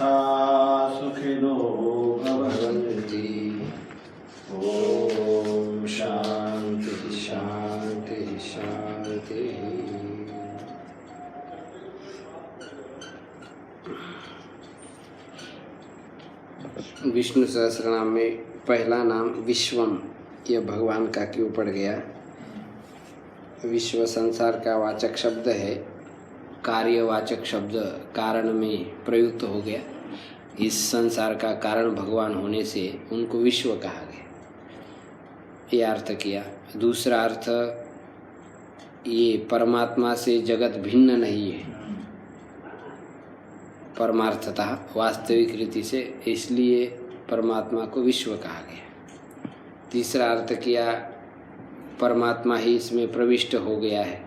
समस्ता सुखिनो भवन्ति। ओम शांति शांति शांति। विष्णु सहस्रनाम में पहला नाम विश्वम, यह भगवान का क्यों पड़ गया? विश्व संसार का वाचक शब्द है, कार्यवाचक शब्द कारण में प्रयुक्त हो गया। इस संसार का कारण भगवान होने से उनको विश्व कहा गया, ये अर्थ किया। दूसरा अर्थ, ये परमात्मा से जगत भिन्न नहीं है परमार्थतः वास्तविक रीति से, इसलिए परमात्मा को विश्व कहा गया। तीसरा अर्थ किया, परमात्मा ही इसमें प्रविष्ट हो गया है,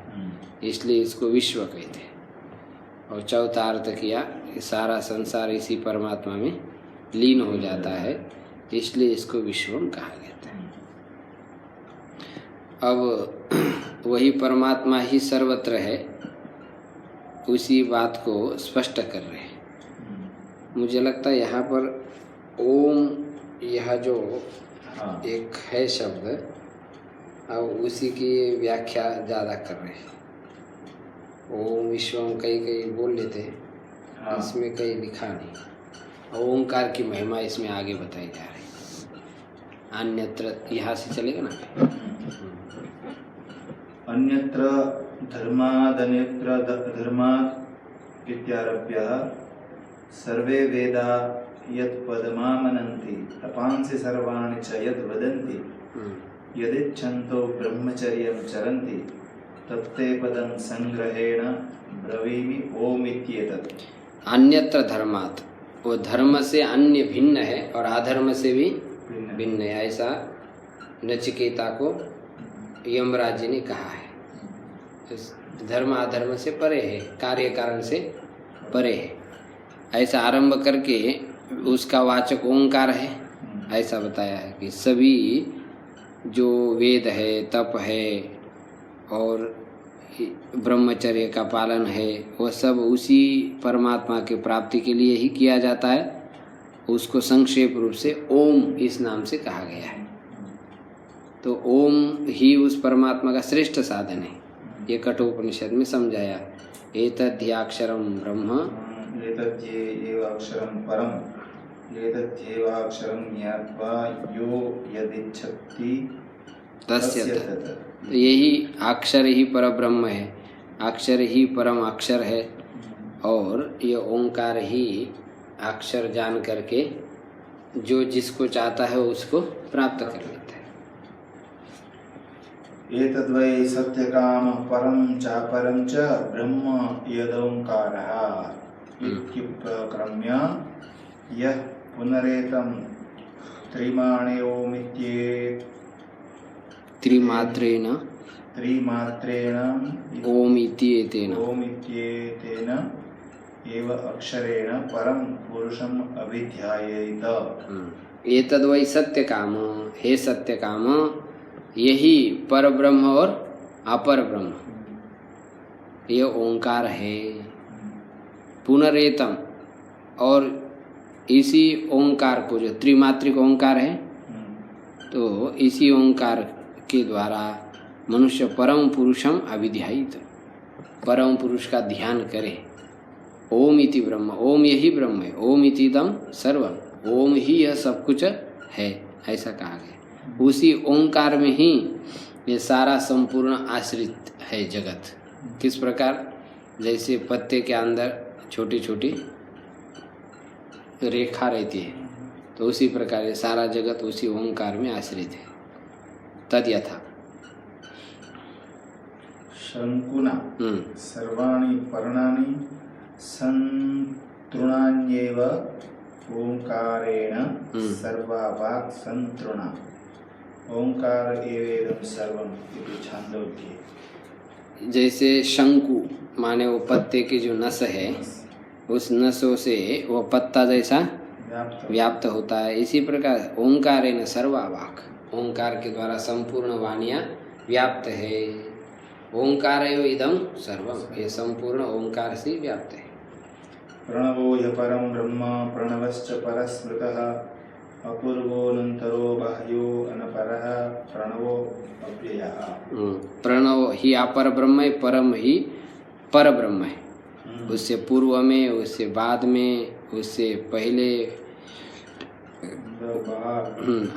इसलिए इसको विश्व कहते हैं। और चौथा अर्थ किया कि सारा संसार इसी परमात्मा में लीन हो जाता है, इसलिए इसको विश्वम कहा गया है। अब वही परमात्मा ही सर्वत्र है, उसी बात को स्पष्ट कर रहे हैं। मुझे लगता है यहाँ पर ओम, यह जो एक है शब्द, अब उसी की व्याख्या ज़्यादा कर रहे हैं। ओम विश्वम कई कई बोल लेते हैं, इसमें कहीं लिखा नहीं। ओंकार की महिमा इसमें आगे बताई जा रही है। अन्यत्र, यहाँ से चलेगा ना। अन्यत्र धर्मादन्यत्र धर्मात् इत्यारभ्य सर्वे वेदा यत्पदमामनन्ति तपांसि सर्वाणि च यद्वदन्ति यदिच्छन्तो ब्रह्मचर्यं चरन्ति तत्ते पदं संग्रहेण ब्रवीमि ओम इत्येतत्। अन्यत्र धर्मात्, वो धर्म से अन्य भिन्न है और अधर्म से भी भिन्न है, ऐसा नचिकेता को यमराज जी ने कहा है। धर्म अधर्म से परे है, कार्य कारण से परे है, ऐसा आरंभ करके उसका वाचक ओंकार है, ऐसा बताया है कि सभी जो वेद है, तप है और ब्रह्मचर्य का पालन है, वह सब उसी परमात्मा के प्राप्ति के लिए ही किया जाता है। उसको संक्षेप रूप से ओम इस नाम से कहा गया है। तो ओम ही उस परमात्मा का श्रेष्ठ साधन है, ये कठोपनिषद में समझाया। एतद्याक्षरम ब्रह्म एतद्येवाक्षरं परम एतद्येवाक्षरं ज्ञात्वा यो यदिच्छति तस्य तत्। यही अक्षर ही पर ब्रह्म है, अक्षर ही परम अक्षर है, और ये ओंकार ही अक्षर जान करके जो जिसको चाहता है उसको प्राप्त कर लेता है। एतद्वै सत्यकाम परम चापरं च ब्रह्म यदोंकारः इत्युपक्रम्य यः पुनरेतं त्रिमाणे त्रिमात्रेण ओम इत्येतेन एव अक्षरेण परम पुरुषम अभिध्यायेत। एतद्वै सत्य काम, हे सत्य काम, यही पर ब्रह्म और अपर ब्रह्म, ये ओंकार है। पुनरेतम, और इसी ओंकार को, जो त्रिमात्रिक ओंकार है, तो इसी ओंकार के द्वारा मनुष्य परम पुरुषम अभिध्यायित, परम पुरुष का ध्यान करे। ओम इति ब्रह्म, ओम यही ब्रह्म है, ओम इतिदम सर्वम, ओम ही यह सब कुछ है, ऐसा कहा गया। उसी ओंकार में ही ये सारा संपूर्ण आश्रित है जगत। किस प्रकार? जैसे पत्ते के अंदर छोटी छोटी रेखा रहती है, तो उसी प्रकार ये सारा जगत उसी ओंकार में आश्रित है। तद यथा शंकुना सर्वाणि पर्णानि संतृणान्येव ओंकारेण सर्वा वाक् संतृणा ओंकार एवेदं सर्वम् इति छांदोग्ये। जैसे शंकु माने वो पत्ते की जो नस है, उस नसों से वो पत्ता जैसा व्याप्त होता है, इसी प्रकार ओंकारेण सर्वा वाक्, ओंकार के द्वारा संपूर्ण वाणियाँ व्याप्त है। ओंकार इदम सर्वम, ये संपूर्ण ओंकार से व्याप्त है। प्रणवो ह्य परं ब्रह्म प्रणवश्च परस्मृतः अपूर्वोऽनन्तरो बाह्यो अनपरः प्रणवो अव्ययः। प्रणव ही अपर ब्रह्म है, परम ही पर ब्रह्म है। उससे पूर्व में, उससे बाद में, उससे पहले,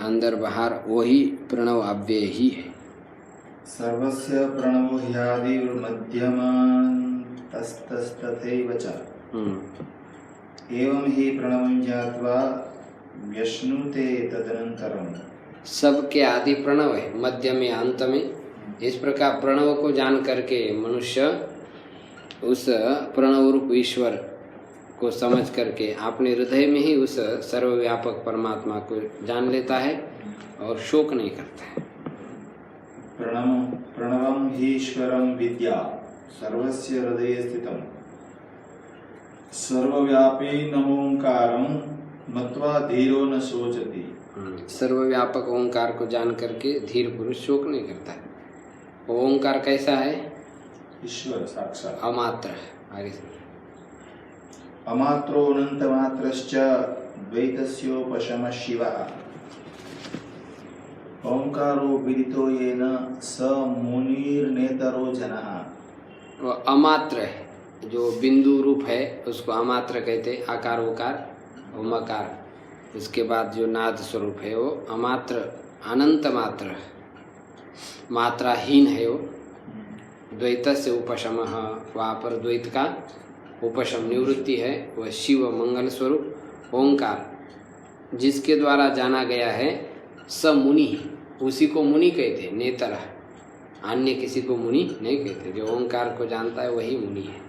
अंदर बाहर, वही प्रणव अव्यय ही है। सर्वस्य प्रणवो ह्यादिर्मध्यमस्तस्तथैव च एवं ही प्रणवं ज्ञात्वा व्यश्नुते तदनन्तरम्। सबके आदि प्रणव है, मध्य में, अंत में। इस प्रकार प्रणव को जान करके मनुष्य उस प्रणव रूप ईश्वर को समझ करके अपने हृदय में ही उस सर्वव्यापक परमात्मा को जान लेता है और शोक नहीं करता है। प्रणवं ही ईश्वरं विद्या सर्वस्य हृदये स्थितं सर्वव्यापी नमोंकारं मत्वा धीरो न शोचति। सर्वव्यापक ओंकार को जान करके धीर पुरुष शोक नहीं करता है। ओंकार कैसा है? ईश्वर साक्षात अमात्र। आगे से अमात्रो अनंतमात्रश्च द्वैतस्योपशमः शिवः ओंकारो विदितो येन स मुनिर्नेतरो जनः। वो अमात्र है, जो बिंदु रूप है उसको अमात्र कहते हैं। आकार उकार मकार, उसके बाद जो नाद स्वरूप है वो अमात्र, अनंत मात्र, मात्राहीन है वो। द्वैत से उपशम, वहाँ पर द्वैत का उपशम निवृत्ति है। वह शिव मंगल स्वरूप ओंकार, जिसके द्वारा जाना गया है स मुनि, उसी को मुनि कहते हैं। नेतर, अन्य किसी को मुनि नहीं कहते। जो ओंकार को जानता है वही मुनि है।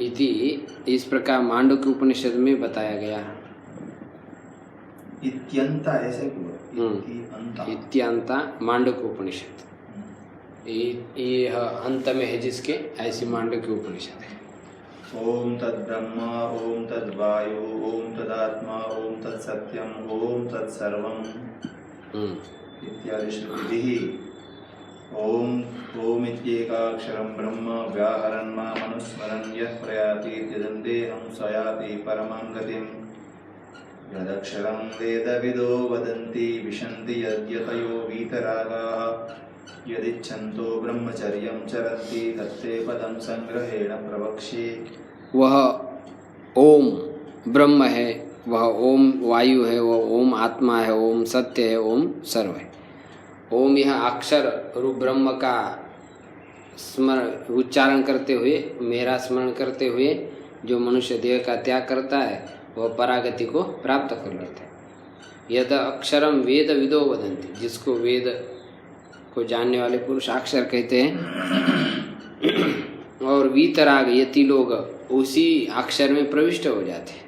इति, इस प्रकार मांडुक्य उपनिषद में बताया गया। इत्यंता ऐसे इत्यंता मांडुक्य उपनिषद, ये अंत में है जिसके, ऐसी मांडुक्य उपनिषद है। ओम तद्ब्रह्म ओम तद्वायु ओम तदात्मा ओम तत्सत्यम ओम तत्सर्वम इत्यादि श्रुतिभिः ओम ओम इत्येकाक्षरं ब्रह्म व्याहरन् मामनुस्मरन् यः प्रयाति त्यजन्तेऽहं स याति परमां गतिम्। यदक्षरं वेदविदो वदन्ति विशन्ति यद्यतयो वीतरागाः यदिच्छन्तो ब्रह्मचर्यं चरन्ति तत्ते पदं संग्रहेण प्रवक्ष्ये। वह ओम ब्रह्म है, वह ओम वायु है, वह ओम आत्मा है, ओम सत्य है, ओम सर्व है। ओम यह अक्षर रूप ब्रह्म का स्मरण उच्चारण करते हुए, मेरा स्मरण करते हुए जो मनुष्य देह का त्याग करता है वह परागति को प्राप्त कर लेता है। यद अक्षरम वेद विदो वदन्ति, जिसको वेद को जानने वाले पुरुष अक्षर कहते हैं। और वीतराग यति लोग उसी अक्षर में प्रविष्ट हो जाते हैं।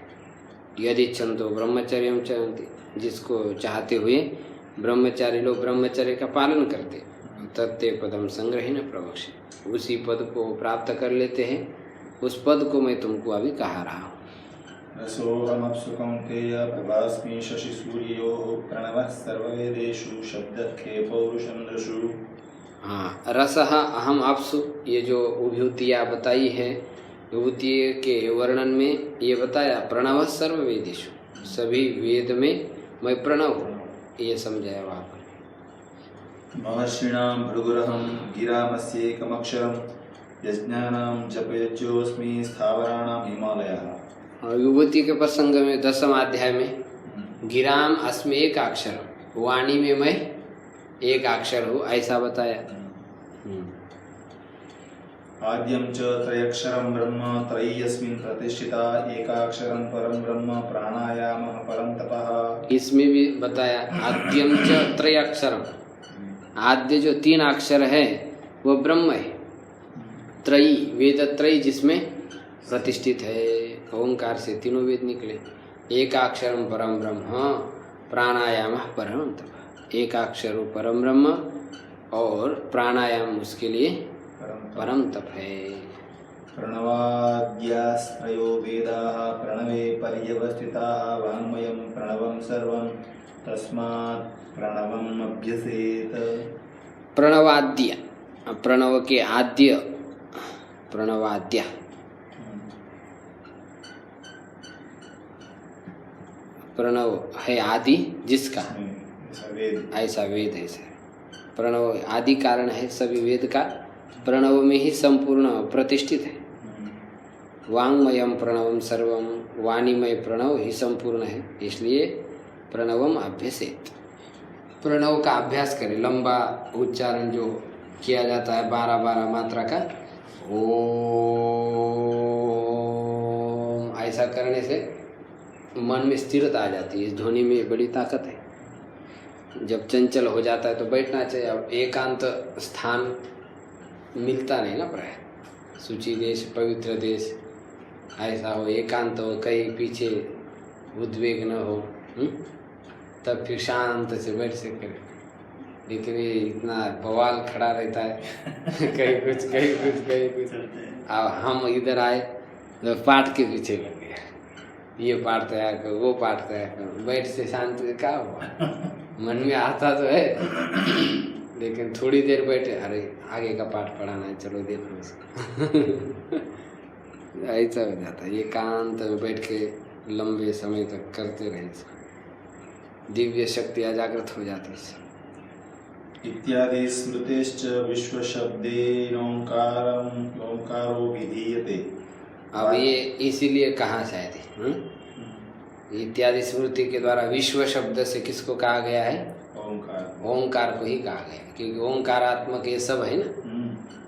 यदि इच्छन्तो ब्रह्मचर्यं चरन्ति, जिसको चाहते हुए ब्रह्मचारी लोग ब्रह्मचर्य का पालन करते, तत्ते पदम संग्रहेण प्रवक्ष्ये, उसी पद को प्राप्त कर लेते हैं। उस पद को मैं तुमको अभी कहा रहा हूँ। रसोऽहमप्सु कौन्तेय प्रभास्मि शशिसूर्योः प्रणवः सर्ववेदेषु शब्दखे पौरुषं दृशु। हाँ, रसः अहम अप्सु, ये जो विभूतियाँ बताई है, विभूति के वर्णन में ये बताया प्रणवः सर्ववेदेषु, सभी वेद में मैं प्रणव हूँ, ये समझाया वहाँ पर। महर्षिणां भृगुरहं गिरामस्येकमक्षरं यज्ञानां जपयज्ञोऽस्मि स्थावराणां हिमालयः। विभूति के प्रसंग में 10वें अध्याय में गिराम अस्मि एक अक्षर, वाणी में मैं एक अक्षर हूँ, ऐसा बताया। आद्यं च त्रयक्षरं ब्रह्म त्रयीयस्मिन् प्रतिष्ठिता एकाक्षरं परं ब्रह्म प्राणायामः परं तपः। इसमें भी बताया आद्यम च त्रयक्षरम, आद्य जो 3 अक्षर है वो ब्रह्म है। त्रयी, वेद त्रयी जिसमें प्रतिष्ठित है, ओंकार से तीनों वेद निकले। एकाक्षरम परम ब्रह्म प्राणायामः परम तपः, एकाक्षर परम ब्रह्म और प्राणायाम उसके लिए परम तप है। प्रणवाद्यास्त्रयो वेदाः प्रणवे पर्यवस्थिताः वाङ्मयं प्रणवं सर्वं तस्मात् प्रणवम् अभ्यसेत। प्रणवाद्य, प्रणव के आद्य, प्रणवाद्य प्रणव है आदि जिसका, ऐसा वेद। ऐसा वेद है। प्रणव आदि कारण है सभी वेद का, प्रणव में ही संपूर्ण प्रतिष्ठित है। वांगमयम प्रणवम सर्वम, वाणीमय प्रणव ही संपूर्ण है, इसलिए प्रणवम अभ्यसेत। प्रणव का अभ्यास करें, लंबा उच्चारण जो किया जाता है 12-12 मात्रा का, ओम, ऐसा करने से मन में स्थिरता आ जाती है। इस ध्वनि में बड़ी ताकत है। जब चंचल हो जाता है तो बैठना चाहिए। अब एकांत स्थान मिलता नहीं ना प्राय, सूची देश, पवित्र देश ऐसा हो, एकांत हो, कहीं पीछे उद्वेग न हो, तब फिर शांत से बैठ सके। लेकिन ये इतना बवाल खड़ा रहता है कहीं कुछ कहीं कुछ कहीं कुछ। अब हम इधर आए तो पाठ के पीछे लग गया, ये पाठ तैयार करो, वो पाठ तैयार करो, बैठ से शांत क्या हुआ। मन में आता तो है लेकिन थोड़ी देर बैठे, अरे आगे का पाठ पढ़ाना है, चलो देखो इसको ऐसा हो जाता है। एकांत में बैठ के लंबे समय तक करते रहे, दिव्य शक्ति जागृत हो जाती है। इत्यादि स्मृतिश्च विश्वशब्देनोंकारम् ओंकारो विधीयते। अब ये इसीलिए कहा शायद इत्यादि स्मृति के द्वारा विश्व शब्द से किसको कहा गया है? ओंकार, ओंकार को ही कहा गया, क्योंकि ओंकारात्मक ये सब है ना,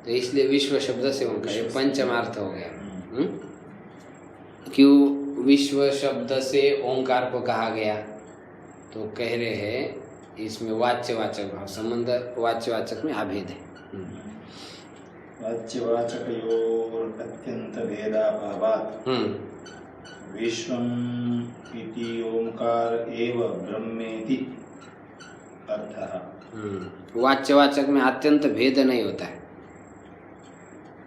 तो इसलिए विश्व शब्द से ओंकार, ये पंचमार्थ हो गया। क्यों विश्व शब्द से ओंकार को कहा गया? तो कह रहे हैं इसमें वाच्यवाचक भाव संबंध, वाच्यवाचक में अभेद है। वाच्यवाचकयोर अत्यंत भेदाभावात् विश्वम् इति ओंकार एव ब्रह्मेति अर्थः। वाच्यवाचक में अत्यंत भेद नहीं होता है,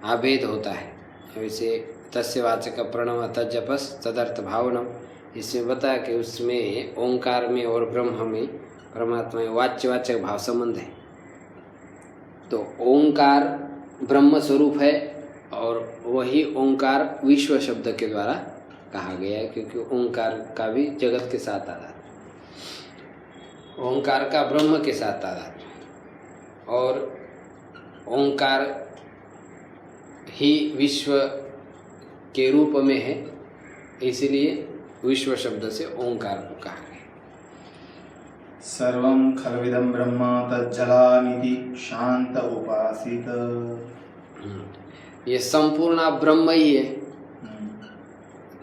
अभेद होता है। वैसे तस्य वाचक प्रणव तज्जपस तदर्थ भावनम, इसमें बताया कि उसमें ओंकार में और ब्रह्म में, परमात्मा में वाच्यवाचक भाव संबंध है। तो ओंकार ब्रह्म स्वरूप है और वही ओंकार विश्व शब्द के द्वारा कहा गया है, क्योंकि ओंकार का भी जगत के साथ आधार, ओंकार का ब्रह्म के साथ आधार, और ओंकार ही विश्व के रूप में है, इसलिए विश्व शब्द से ओंकार को कहा गया। सर्वं खल्विदं ब्रह्म तज्जलानिति शांत उपासित। ये संपूर्ण ब्रह्म ही है,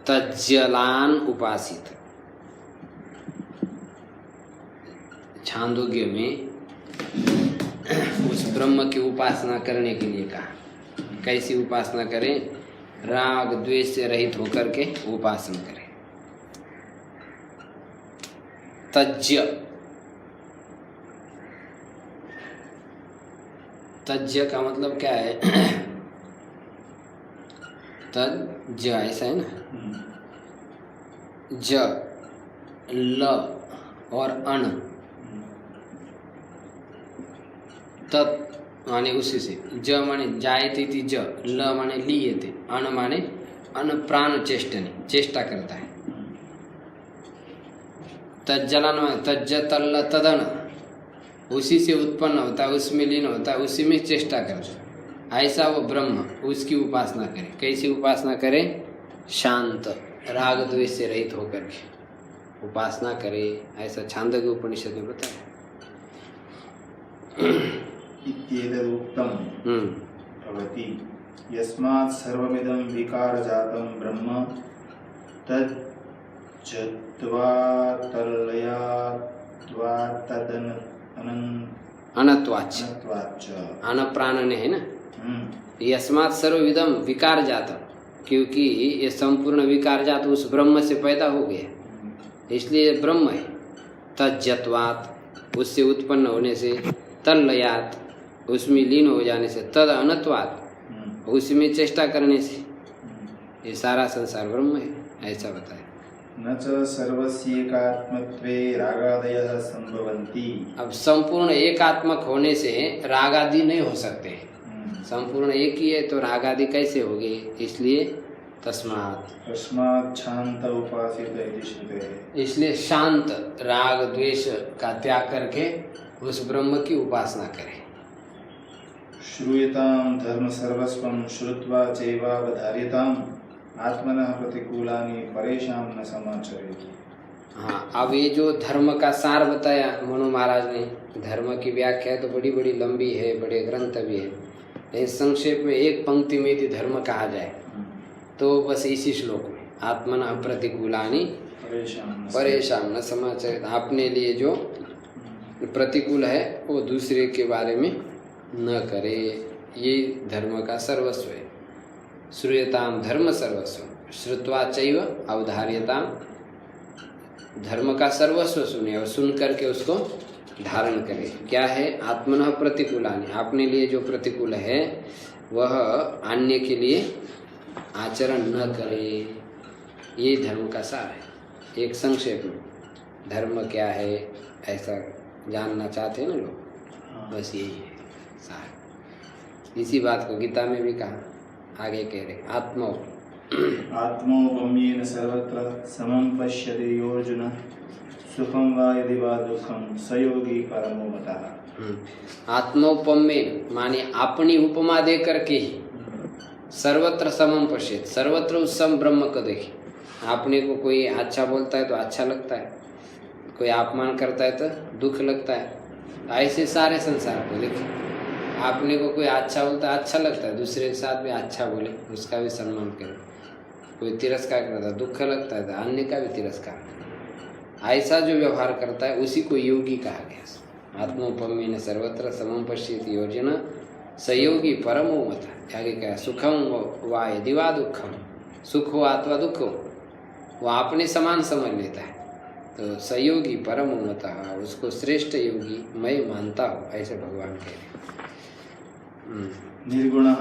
तज्जलान उपासित। छांदोग्य में उस ब्रह्म की उपासना करने के लिए कहा। कैसी उपासना करें? राग द्वेष से रहित होकर के उपासना करें। तज्य, तज्य का मतलब क्या है? तज ऐसा है ना, ज ल और अण, तत् माने उसी से, ज माने जायते थी, ज ल माने लियते, अण माने अन प्राण चेष्टने, चेष्टा करता है। तज्जलन माने तज्ज तल्ल तदन, उसी से उत्पन्न होता है, उसमें लीन होता है, उसी में चेष्टा करता है। ऐसा वो ब्रह्म, उसकी उपासना करें। कैसी उपासना करें? शांत, राग द्वेष से रहित होकर के उपासना करें, ऐसा छांदोग्य उपनिषद में बताया। इत्येतदुक्तं भवति यस्मात् सर्वमिदं विकारजातं ब्रह्म अनत्वाच्च, अन प्राण ने है ना, यस्मात् सर्वविदम विकार जातम, क्योंकि ये संपूर्ण विकार जात उस ब्रह्म से पैदा हो गया, इसलिए ब्रह्म है। तज्जत्वात्, उससे उत्पन्न होने से, तल्लयात, उसमें लीन हो जाने से, तद अनत्वात्, उसमें चेष्टा करने से, ये सारा संसार ब्रह्म है, ऐसा बताया। न च सर्वस्यैकात्मत्वे रागादयः संभवन्ति। अब संपूर्ण एकात्मक होने से रागादि नहीं हो सकते, संपूर्ण एक ही है तो रागादि कैसे होगी? इसलिए तस्मात् शांत उपासित इति श्रुतेः। इसलिए शांत, राग द्वेष का त्याग करके उस ब्रह्म की उपासना करें। श्रूयतां धर्म सर्वस्वं श्रुत्वा चैवावधार्यताम् आत्मनः प्रतिकूलानि परेषां न समाचरेत्। हाँ, अब ये जो धर्म का सार बताया मनु महाराज ने, धर्म की व्याख्या तो बड़ी बड़ी लंबी है, बड़े ग्रंथ भी है, लेकिन संक्षेप में एक पंक्ति में यदि धर्म कहा जाए तो बस इसी श्लोक में, आत्मनः प्रतिकूलानि परेषां न समाचरेत्, अपने लिए जो प्रतिकूल है वो दूसरे के बारे में न करे, ये धर्म का सर्वस्व है। श्रूयताम धर्म सर्वस्व श्रुत्वा चैव अवधार्यताम, धर्म का सर्वस्व सुने और सुन करके उसको धारण करे। क्या है? आत्मनः प्रतिकूलानि, अपने लिए जो प्रतिकूल है वह अन्य के लिए आचरण न करे, ये धर्म का सार है। एक संक्षेप में धर्म क्या है ऐसा जानना चाहते हैं ना लोग, बस यही है सार। इसी बात को गीता में भी कहा, आगे कह रहे आत्मौपम्येन सर्वत्र समं पश्यति योऽर्जुन सुखं वा यदि वा दुःखं स योगी परमो मतः। आत्मौपम्येन माने अपनी उपमा दे करके ही सर्वत्र समम पश्येत, सर्वत्र उस सम ब्रह्म को देखे। आपने को कोई अच्छा बोलता है तो अच्छा लगता है, कोई अपमान करता है तो दुख लगता है, ऐसे सारे संसार को देखे। आपने को कोई अच्छा बोलता है अच्छा लगता है, दूसरे के साथ भी अच्छा बोले उसका भी सम्मान करें। कोई तिरस्कार करता है दुख लगता है तो अन्य का भी तिरस्कार करें। ऐसा जो व्यवहार करता है उसी को योगी कहा गया। आत्मोपम्येन सर्वत्र समं पश्यति योर्जुन स योगी परमो मतः। आगे क्या? सुखम वा यदि वा दुखम, सुख हो अथवा दुख हो वह अपने समान समझ लेता है, तो सयोगी परमो मतः, उसको श्रेष्ठ योगी मैं मानता हूँ, ऐसे भगवान कह रहे। निर्गुणः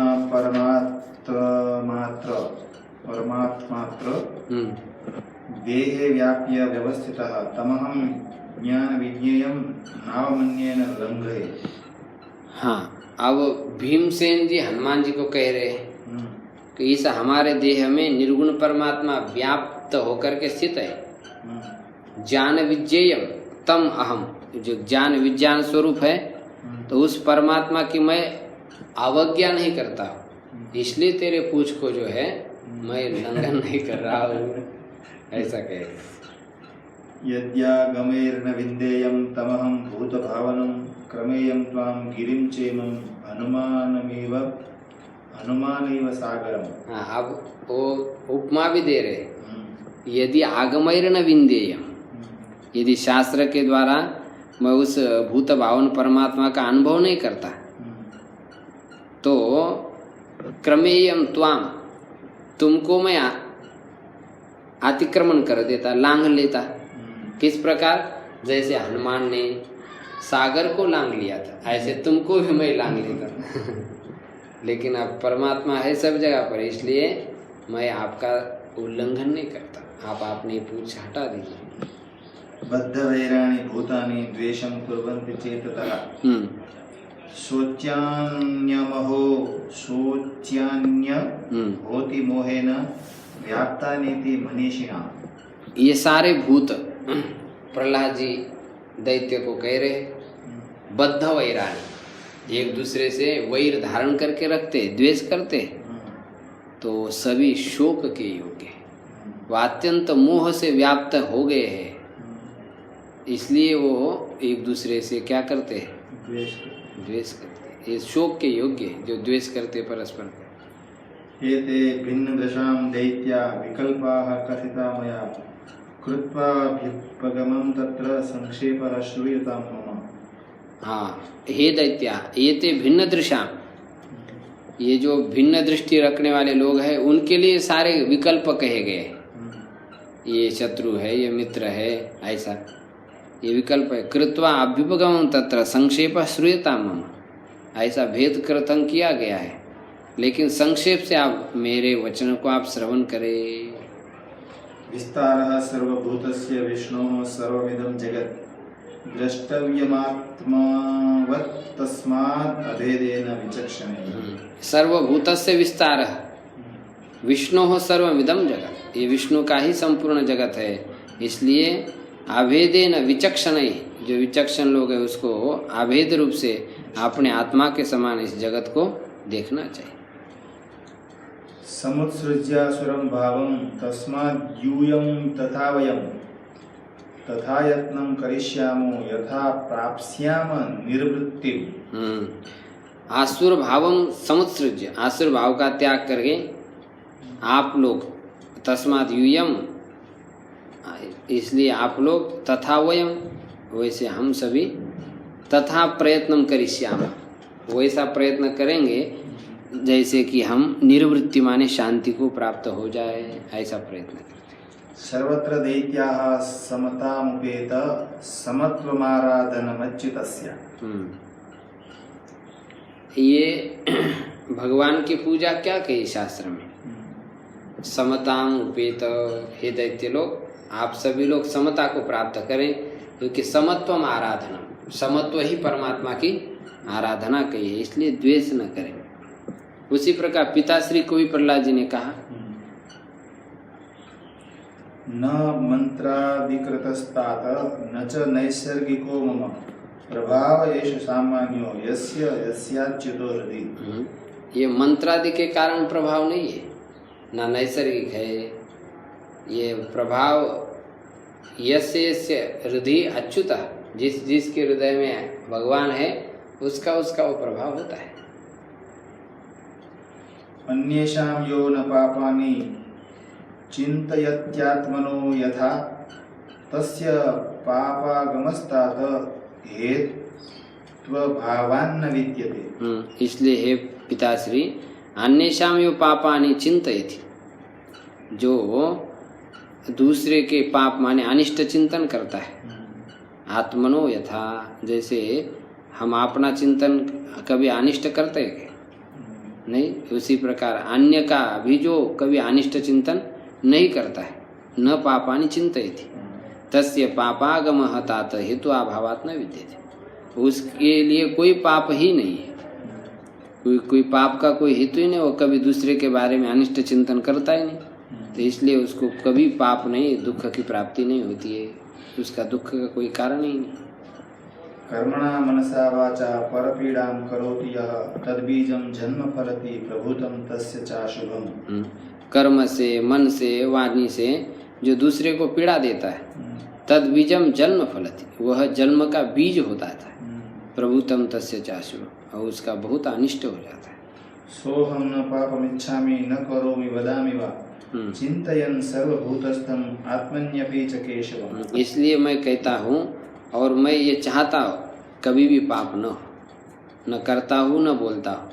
परमात्मात्र देहे व्याप्य व्यवस्थितः तमहं ज्ञान विज्ञेयं नावमन्येन लंघये। हाँ, अब भीमसेन जी हनुमान जी को कह रहे हैं कि इस हमारे देह में निर्गुण परमात्मा व्याप्त होकर के स्थित है। ज्ञान विज्ञेयम तम अहम, जो ज्ञान विज्ञान स्वरूप है, तो उस परमात्मा की मैं अवज्ञा नहीं करता, इसलिए तेरे पूछ को जो है मैं उल्लंघन नहीं कर रहा हूँ, ऐसा कहे। यद्यागमैर्न विन्देयं तमहं भूतभावनं क्रमेयं त्वां गिरिं चेमं हनुमानैव सागरम्। हाँ, अब वो उपमा भी दे रहे। यदि आगमैर्न विन्देयं, यदि शास्त्र के द्वारा मैं उस भूत भावन परमात्मा का अनुभव नहीं करता, तो क्रमेयम त्वाम, तुमको मैं अतिक्रमण कर देता, लांघ लेता। किस प्रकार? जैसे हनुमान ने सागर को लांघ लिया था, ऐसे तुमको भी मैं लांघ लेता। लेकिन अब परमात्मा है सब जगह पर, इसलिए मैं आपका उल्लंघन नहीं करता, आप अपनी पूछ हटा दीजिए। बद्धवैराणि भूतानि द्वेषं कुर्वन्ति चेततः शोच्यान्य होति मोहेन व्याप्तानीति मनीषिणा। ये सारे भूत प्रहलाद जी दैत्य को कह रहे, बद्ध वैराणी, एक दूसरे से वैर धारण करके रखते, द्वेष करते, तो सभी शोक के योग्य है, वह अत्यंत मोह से व्याप्त हो गए हैं, इसलिए वो एक दूसरे से क्या करते हैं? द्वेष करते। ये शोक के योग्य है जो द्वेष करते परस्पर। एते भिन्न दशां दैत्या विकल्पाः कथिता मया कृत्वाभ्युपगमं तत्र संक्षेपः श्रूयतां मम। हाँ, हे दैत्या एते भिन्न दृशां, ये जो भिन्न दृष्टि रखने वाले लोग हैं उनके लिए सारे विकल्प कहे गए। ये शत्रु है, ये मित्र है, ऐसा ये विकल्प है। कृत्वा अभ्युपगमं तत्र संक्षेपः श्रूयतां मम, ऐसा भेद कृतं किया गया है, लेकिन संक्षेप से आप मेरे वचनों को आप श्रवण करें। विस्तारः सर्वभूतस्य विष्णोः सर्वमिदं जगत् द्रष्टव्यमात्मवत् तस्मात् अभेदेन विचक्षणेन। सर्वभूतस्य विस्तारः, विष्णु सर्वमिदं जगत, ये विष्णु का ही संपूर्ण जगत है। इसलिए अभेदेन विचक्षणैः, जो विचक्षण लोग हैं उसको अभेद रूप से अपने आत्मा के समान इस जगत को देखना चाहिए। समुत्सृज्यासुरं भावं तस्माद् यूयं तथा वयं तथा यत्नं करिष्यामो यथा प्राप्स्याम निर्वृत्तिम्। आसुर भावम समुत्सृज्य, आसुर भाव का त्याग करके आप लोग, तस्मात् यूयम इसलिए आप लोग, तथा वयम वैसे हम सभी, तथा प्रयत्न करिष्याम वैसा प्रयत्न करेंगे जैसे कि हम निर्वृत्ति माने शांति को प्राप्त हो जाए, ऐसा प्रयत्न करते हैं। सर्वत्र दैत्याः समतामुपेत समत्वमाराधनमच्युतस्य। ये भगवान की पूजा क्या कही शास्त्र में? समताम उपेत, हे दैत्य लोग आप सभी लोग समता को प्राप्त करें, क्योंकि समत्वम आराधना, समत्व ही परमात्मा की आराधना कही है, इसलिए द्वेष न करें। उसी प्रकार पिताश्री को भी प्रहलाद जी ने कहा, न मंत्राधिकृतस्तात न च नैसर्गिको मम प्रभाव एष सामान्यो यस्य यस्याच्युतो हृदि। ये मंत्रादि के कारण प्रभाव नहीं है, ना नैसर्गिक है। ये प्रभाव यस्य यस्य हृदय अच्युत, जिस जिसके हृदय में भगवान है उसका वो प्रभाव होता है। अन्येषां यो न पापानि चिन्तयत्यात्मनो यथा तस्य पापागमस्तात हेत्वभावान्न विद्यते। इसलिए हे पिताश्री, अन्येषां यो पापानि चिन्तयति, जो दूसरे के पाप माने अनिष्ट चिंतन करता है, आत्मनो यथा, जैसे हम अपना चिंतन कभी अनिष्ट करते हैं नहीं, उसी प्रकार अन्य का भी जो कभी अनिष्ट चिंतन नहीं करता है, न पापानि चिंतयति तस्य पापागमः तात हेतु अभावात् न विद्यते, उसके लिए कोई पाप ही नहीं है, कोई पाप का कोई हेतु ही नहीं, वो कभी दूसरे के बारे में अनिष्ट चिंतन करता ही नहीं, तो इसलिए उसको कभी पाप नहीं, दुख की प्राप्ति नहीं होती है, उसका दुख का कोई कारण ही नहीं। कर्मणा मनसा वाचा परपीड़ां करोति यः तद्बीजं जन्म फलति प्रभूतं तस्य चाशुभम्। कर्म से, मन से, वाणी से जो दूसरे को पीड़ा देता है, तद बीजम जन्म फलति, वह जन्म का बीज होता था, प्रभुतम तस्य चाशुभम्, और उसका बहुत अनिष्ट हो जाता है। सोहम न पापमिच्छामि न करोमि वदामि वा चिंतयन् सर्वभूतस्थं आत्मन्यपि च केशवम्। इसलिए मैं कहता हूँ और मैं ये चाहता हूँ कभी भी पाप न हो, न करता हूँ न बोलता हूँ,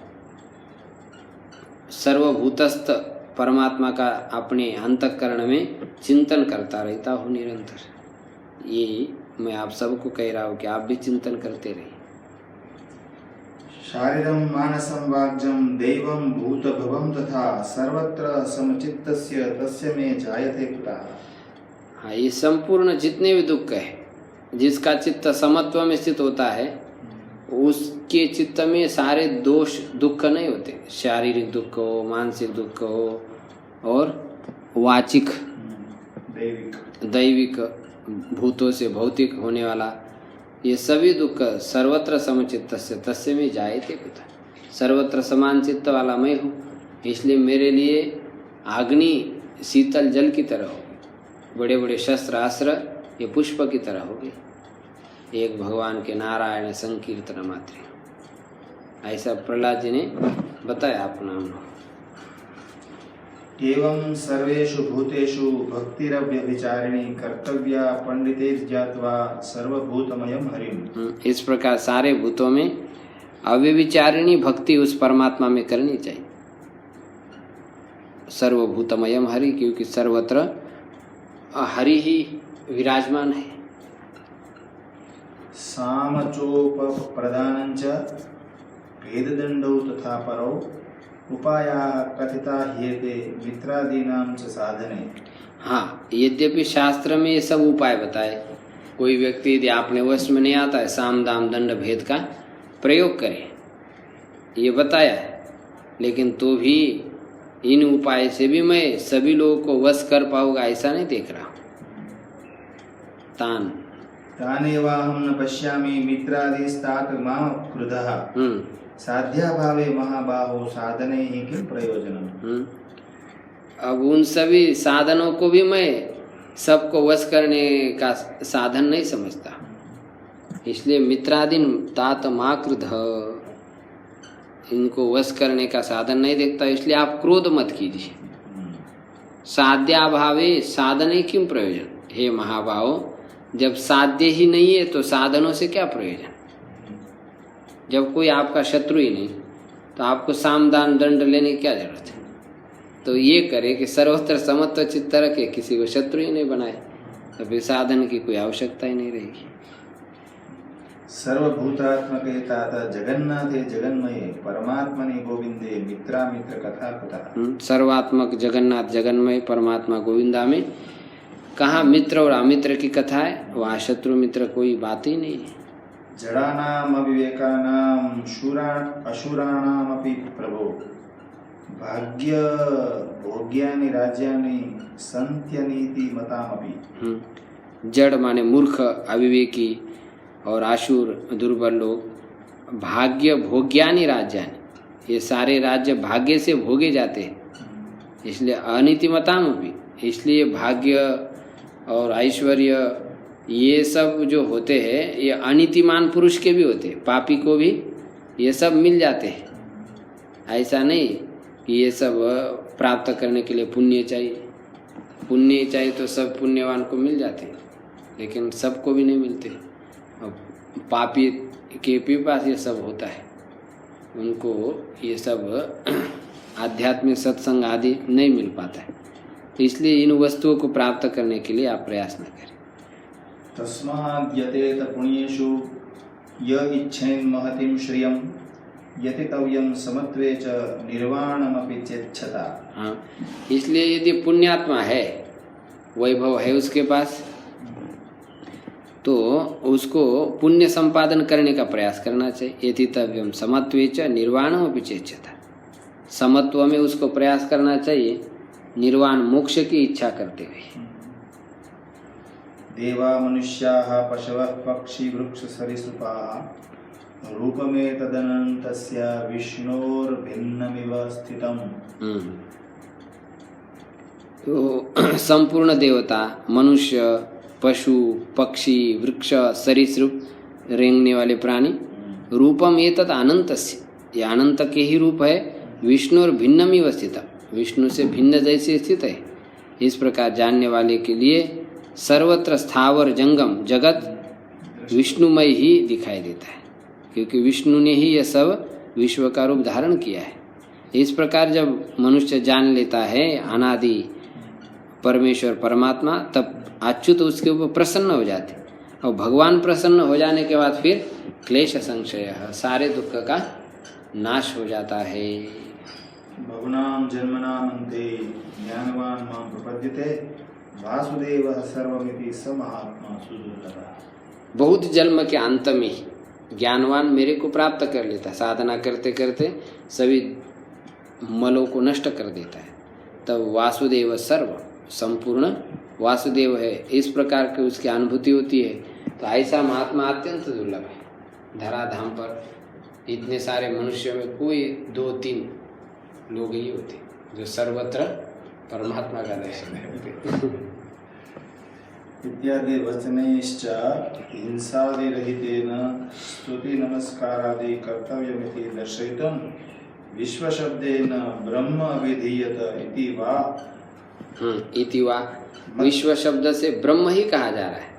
सर्वभूतस्थ परमात्मा का अपने अंतःकरण में चिंतन करता रहता हूँ निरंतर। ये मैं आप सबको कह रहा हूँ कि आप भी चिंतन करते रहिए। शारीरं मानसं वाग्जं दैवं भूतभवं तथा सर्वत्र समचित्तस्य तस्य मे जायते कुतः। हाँ, ये संपूर्ण जितने भी दुख है, जिसका चित्त समत्व में स्थित होता है, उसके चित्त में सारे दोष दुख नहीं होते, शारीरिक दुख हो, मानसिक दुख हो और वाचिक दैविक भूतों से भौतिक होने वाला, ये सभी दुख सर्वत्र समचित्तस्य तस्य में जायते कुतः। सर्वत्र समान चित्त वाला मैं हूँ, इसलिए मेरे लिए अग्नि शीतल जल की तरह होगी, बड़े बड़े शस्त्र अस्त्र ये पुष्प की तरह होगी, एक भगवान के नारायण संकीर्तन मात्र। ऐसा प्रहलाद जी ने बताया अपना अनुभव। एवं सर्वेषु भूतेषु भक्तिरव्यभिचारिणी कर्तव्या पंडितैर्ज्ञात्वा सर्वभूतमयं हरिम्। इस प्रकार सारे भूतों में अव्यभिचारिणी भक्ति उस परमात्मा में करनी चाहिए, सर्वभूतमयम हरि, क्योंकि सर्वत्र हरि ही विराजमान है। सामचोपप्रदानञ्च भेददण्डौ तथा परौ उपायाः कथिता ह्येते मित्रादीनां च साधने। हाँ, यद्यपि शास्त्र में ये सब उपाय बताए, कोई व्यक्ति यदि आपने वश में नहीं आता है, साम दाम दंड भेद का प्रयोग करे, ये बताया है, लेकिन तो भी इन उपाय से भी मैं सभी लोगों को वश कर पाऊंगा ऐसा नहीं देख रहा हूं। तान तानेवाहं न पश्यामि मित्रादिस्तात मां क्रुधः साध्याभावे महाबाहो साधने ही किं प्रयोजनम्। अब उन सभी साधनों को भी मैं सबको वश करने का साधन नहीं समझता, इसलिए मित्रादि तात मां क्रुधः, इनको वश करने का साधन नहीं देखता, इसलिए आप क्रोध मत कीजिए। साध्याभावे साधने किम प्रयोजन। हे महाबाहो, जब साध्य ही नहीं है तो साधनों से क्या प्रयोजन। जब कोई आपका शत्रु ही नहीं तो आपको साम दान दंड लेने की क्या जरूरत है। तो ये करे कि सर्वत्र समत्व चित्त रखे, किसी को शत्रु ही नहीं बनाए, तो फिर साधन की कोई आवश्यकता ही नहीं रहेगी। सर्वभूतात्मके तात जगन्नाथे जगन्मये परमात्मने गोविंदे मित्रामित्र कथा कुतः। सर्वात्मक जगन्नाथ जगन्मय परमात्मा गोविंदा में कहाँ मित्र और अमित्र की कथा है, वहाँ शत्रु मित्र कोई बात ही नहीं है। जड़ानाम अविवेकानाम असुराणामपि प्रभो भाग्य भोग्यानि राज्यानि संत्यनीति मतामपि। जड़ माने मूर्ख, अविवेकी और आशुर दुर्बल लोग, भाग्य भोग्यानि राज्यानि, ये सारे राज्य भाग्य से भोगे जाते हैं, इसलिए अनीतिमतामपि, इसलिए भाग्य और ऐश्वर्य ये सब जो होते हैं ये अनीतिमान पुरुष के भी होते हैं, पापी को भी ये सब मिल जाते हैं। ऐसा नहीं कि ये सब प्राप्त करने के लिए पुण्य चाहिए तो सब पुण्यवान को मिल जाते हैं, लेकिन सबको भी नहीं मिलते। पापी के भी पास ये सब होता है, उनको ये सब आध्यात्मिक सत्संग आदि नहीं मिल पाता है, इसलिए इन वस्तुओं को प्राप्त करने के लिए आप प्रयास न करें। तस्माद्यतेत पुण्येषु य इच्छेन् महतिं श्रियं यतितव्यं समत्वे च निर्वाणमपि चेच्छता। हाँ, इसलिए यदि पुण्यात्मा है, वैभव है उसके पास, तो उसको पुण्य संपादन करने का प्रयास करना चाहिए। यतितव्यं समत्वे च निर्वाणमपि चेच्छता, समत्व में उसको प्रयास करना चाहिए, निर्वाण मोक्ष की इच्छा करते हुए। देवा मनुष्याः पशवः पक्षी वृक्ष सरीसृपाः रूपमेतदनन्तस्य विष्णोर्भिन्नमिव स्थितम्। तो संपूर्ण देवता, मनुष्य, पशु, पक्षी, वृक्ष, सरीसृप, रेंगने वाले प्राणी, रूपम एतत् अनंतस्य, ये अनंत के ही रूप है, विष्णुर्भिन्नमिव स्थितम्, विष्णु से भिन्न जैसे स्थित है। इस प्रकार जानने वाले के लिए सर्वत्र स्थावर जंगम जगत विष्णुमय ही दिखाई देता है, क्योंकि विष्णु ने ही यह सब विश्व का रूप धारण किया है। इस प्रकार जब मनुष्य जान लेता है अनादि परमेश्वर परमात्मा, तब अच्युत उसके ऊपर प्रसन्न हो जाते, और भगवान प्रसन्न हो जाने के बाद फिर क्लेश संशय, सारे दुख का नाश हो जाता है। बहुनाम जन्मनाम अन्ते ज्ञानवान मां प्रपद्यते वासुदेवः सर्वमिति स महात्मा सुदुर्लभः। बहुत जन्म के अंत में ज्ञानवान मेरे को प्राप्त कर लेता है, साधना करते करते सभी मलों को नष्ट कर देता है, तब वासुदेव सर्व संपूर्ण वासुदेव है, इस प्रकार की उसकी अनुभूति होती है। तो ऐसा महात्मा अत्यंत दुर्लभ है। धराधाम पर इतने सारे मनुष्यों में कोई 2-3 लोग ही होते जो सर्वत्र परमात्मा का दर्शन करते। इत्यादि वचनैश्च हिंसादिरहितेन स्तुति नमस्कारादि कर्तव्यमिति दर्शयितुं विश्वशब्देन ब्रह्म अभिधीयत इति वा। इति वा, विश्व शब्द से ब्रह्म ही कहा जा रहा है,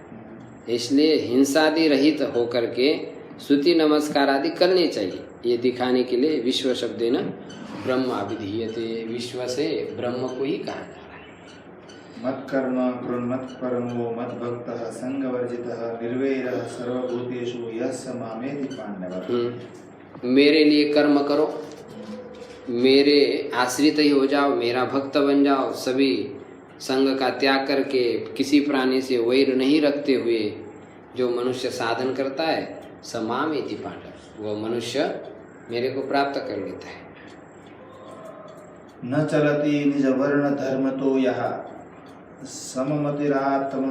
इसलिए हिंसादि रहित होकर के स्तुति नमस्कार आदि करने चाहिए, ये दिखाने के लिए विश्व शब्देन ब्रह्म अभिधीयते, विश्व से ब्रह्म को ही कहा जा रहा है। मत कर्म कृन्मत परमो मत भक्तः संगवर्जितः निर्वैरः सर्वभूतेषु यस्य मामेति पांडव। मेरे लिए कर्म करो, मेरे आश्रित ही हो जाओ, मेरा भक्त बन जाओ, सभी संग का त्याग करके किसी प्राणी से वैर नहीं रखते हुए जो मनुष्य साधन करता है, स मामेति पांडव, वो मनुष्य मेरे को प्राप्त कर लेता है। न चलति निज वर्ण धर्म तो यः सममतिरात्म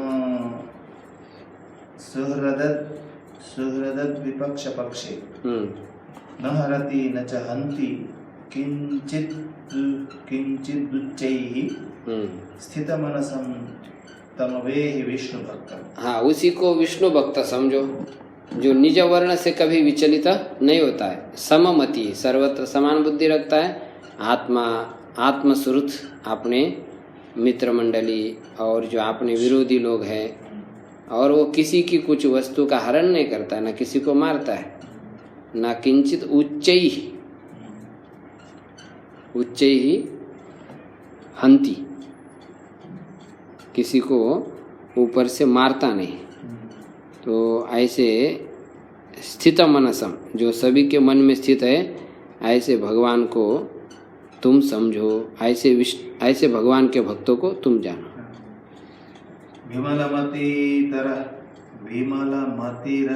सुहृदद विपक्ष पक्षे न हरति न च हन्ति किंचित दुच्चैः स्थितमनसं तमवेहि विष्णु भक्त। हाँ, उसी को विष्णु भक्त समझो, जो निज वर्ण से कभी विचलित नहीं होता है, सममति, सर्वत्र समान बुद्धि रखता है, आत्मश्रुत, अपने मित्र मंडली और जो अपने विरोधी लोग हैं, और वो किसी की कुछ वस्तु का हरण नहीं करता है, न किसी को मारता है, न किंचित उच्चै ही हंती, किसी को ऊपर से मारता नहीं। तो ऐसे स्थित मनसम, जो सभी के मन में स्थित है, ऐसे भगवान को तुम समझो, ऐसे भगवान के भक्तों को तुम जानो। विमलमतिर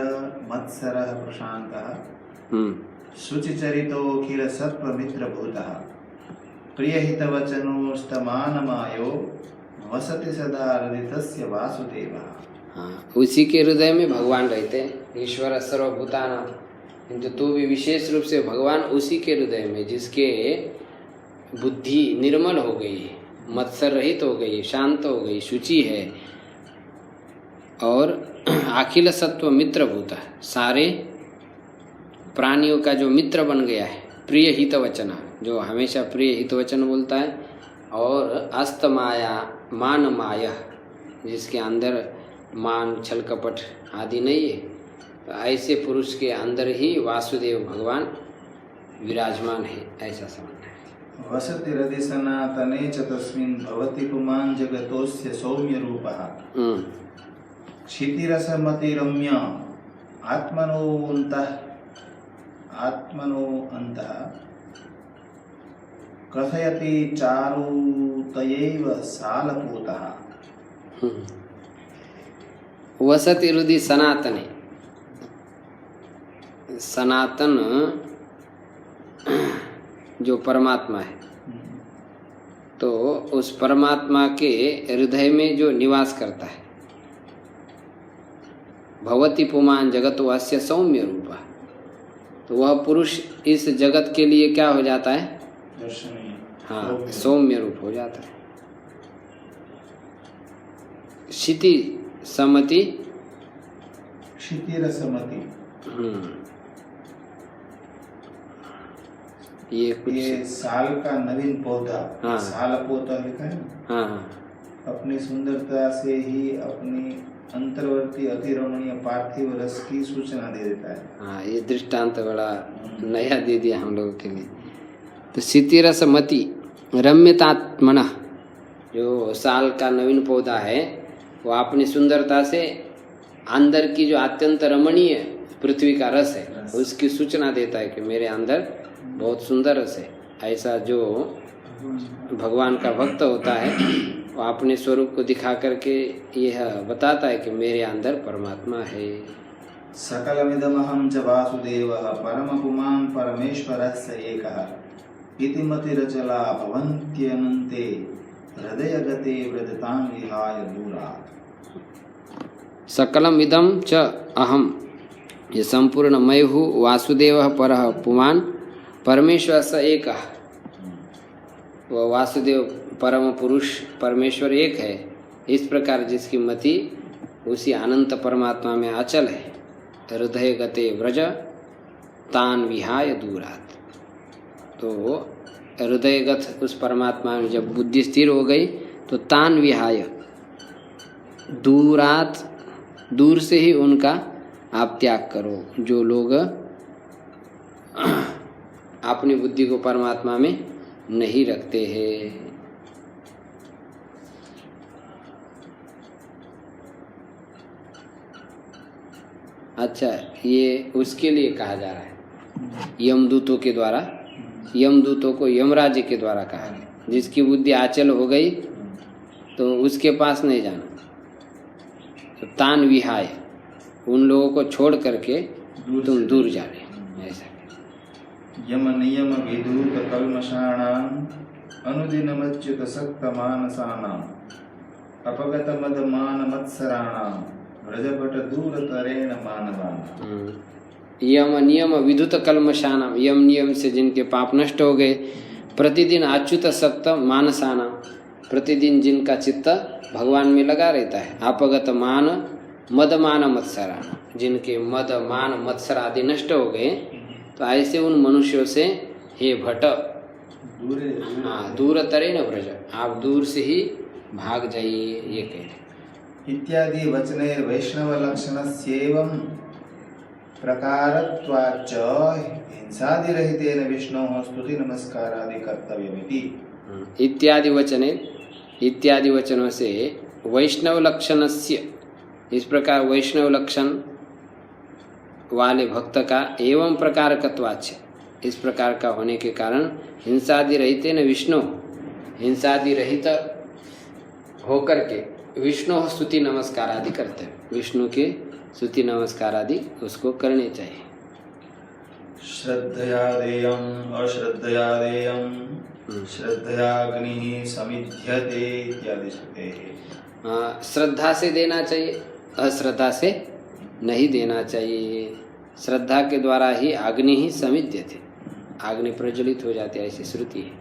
मत्सरः प्रशान्तः शुचिचरितोऽखिल सत्त्वमित्रभूतः प्रियहितवचनोस्तमानमायो वसति सदा हृदितस्य वासुदेवः। हाँ, उसी के हृदय में भगवान रहते हैं, ईश्वर सर्वभूतानां, किंतु तू भी विशेष रूप से भगवान उसी के हृदय में, जिसके बुद्धि निर्मल हो गई, मत्सर रहित हो गई, शांत हो गई, शुचि है, और अखिल सत्व मित्रभूत, सारे प्राणियों का जो मित्र बन गया है, प्रिय हित वचन, जो हमेशा प्रिय हित वचन बोलता है, और अस्त माया मान माया, जिसके अंदर मान छल कपट आदि नहीं है, तो ऐसे पुरुष के अंदर ही वासुदेव भगवान विराजमान है, ऐसा समझना है। वसति हृदि सनातने च तस्मिन् भवति पुमान् जगतोस्य सौम्य रूपः क्षितिरसमतिरम्य आत्मनो अन्तः कथयति चारुतयैव सालपूतः। वसति हृदि सनातने, सनातन जो परमात्मा है, तो उस परमात्मा के हृदय में जो निवास करता है, भवति पुमान् जगतो अस्य सौम्य रूपः, तो वह पुरुष इस जगत के लिए क्या हो जाता है? दर्शनीय। हाँ, सौम्य रूप हो जाता है। क्षिति समति, क्षितिरसमति, ये साल का नवीन पौधा। हाँ। साल पौधा लिखा है ना। हाँ। अपनी सुंदरता से ही अपनी अंतर्वर्ती अति रमणीय पार्थिव रस की सूचना दे देता है। हाँ, ये दृष्टांत बड़ा नया दे दिया हम लोगों के लिए। तो क्षितिरसमति रम्यतात्मना, जो साल का नवीन पौधा है, वो अपनी सुंदरता से अंदर की जो अत्यंत रमणीय पृथ्वी का रस है, उसकी सूचना देता है कि मेरे अंदर बहुत सुंदर रस है। ऐसा जो भगवान का भक्त होता है, वो अपने स्वरूप को दिखा करके यह बताता है कि मेरे अंदर परमात्मा है। सकलमिदमहं च वासुदेवः परमपुमान् परमेश्वरस्य एकः इति मतिरचला भवन्त्यनन्ते हृदयगते व्रजतां विहाय दूरात्। सकलम इदम च अहम, ये संपूर्ण मैं हूँ, वासुदेवः परः पुमान् परमेश्वर स एकः, वह वासुदेव परम पुरुष परमेश्वर एक है। इस प्रकार जिसकी मति उसी अनंत परमात्मा में अचल है। हृदय गते व्रज तान विहाय दूरात, तो हृदयगत उस परमात्मा में जब बुद्धि स्थिर हो गई तो तान विहाय, दूरात, दूर से ही उनका आप त्याग करो। जो लोग अपनी बुद्धि को परमात्मा में नहीं रखते हैं। अच्छा, ये उसके लिए कहा जा रहा है, यमदूतों के द्वारा, यमदूतों को यमराज के द्वारा कहा गया। जिसकी बुद्धि आचल हो गई तो उसके पास नहीं जाना, तो तान विहाय, उन लोगों को छोड़ करके तुम दूर जा रहे। ऐसा यम नियम विधूत कल्मषाणां अनुदिनमच्युत सक्तमानसानाम् अपगतमदमानमत्सराणाम् व्रजभट दूरतरेण मानवानाम्। यम नियम विद्युत कल्मशानाम, यम नियम से जिनके पाप नष्ट हो गए, प्रतिदिन अच्युत सक्त मानसाना, प्रतिदिन जिनका चित्त भगवान में लगा रहता है, अपगत मान मद मान मत्सरा, जिनके मद मान मत्सर आदि नष्ट हो गए, तो ऐसे उन मनुष्यों से हे भट दूर तरे न व्रज, आप दूर से ही भाग जाइए, ये कह रहे इत्यादि वचने वैष्णव लक्षणस्येवं प्रकारत्वाच्च हिंसादिरहितेन विष्णोः स्तुति नमस्कारादि कर्तव्यमिति। इत्यादि वचनों से वैष्णव लक्षणस्य, इस प्रकार वैष्णव लक्षण वाले भक्त का एवं प्रकारकत्वाच्च, इस प्रकार का होने के कारण हिंसादि रहितेन विष्णु, हिंसादि रहित होकर के विष्णु स्तुति नमस्कार आदि करते हैं, विष्णु के स्तुति नमस्कार आदि उसको करने चाहिए। श्रद्धया देयम् अश्रद्धया देयम् श्रद्धयाग्निः समिध्यते इत्यादि श्रुतेः। श्रद्धा से देना चाहिए, अश्रद्धा से नहीं देना चाहिए। श्रद्धा के द्वारा ही अग्नि ही समिध्यते, अग्नि प्रज्वलित हो जाती है, ऐसी श्रुति है।